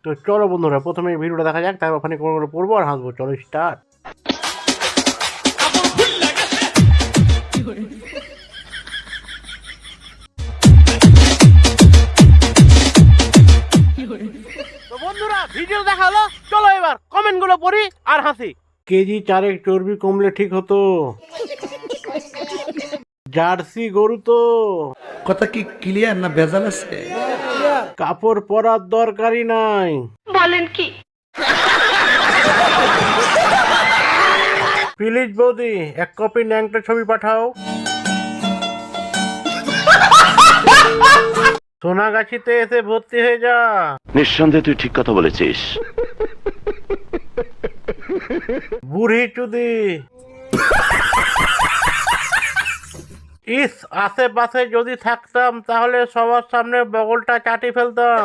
তো চলো বন্ধুরা, প্রথমে এই ভিডিওটা দেখা যাক, তারপর ওখানে কোনো পড়বো আর হাসবো। চলো স্টার্ট। তো বন্ধুরা, ভিডিও দেখা হলো, চলো এবার কমেন্ট গুলো পড়ি আর হাসি। কেজি 4 চর্বি কমলে ঠিক হতো। জার্সি গরু তো। কথা কি ক্লিয়ার না ভেজাল আছে? কাপড় পরার দরকারই নাই। বলেন কি? প্লিজ বৌদি, এক কপি ন্যাংটা ছবি পাঠাও। সোনাগাছিতে এসে ভর্তি হয়ে যা। নিঃসন্দেহে তুই ঠিক কথা বলেছিস। বুড়ি চুদি। ইস, আশেপাশে যদি থাকতাম তাহলে সবার সামনে বগলটা চাটি ফেলতাম।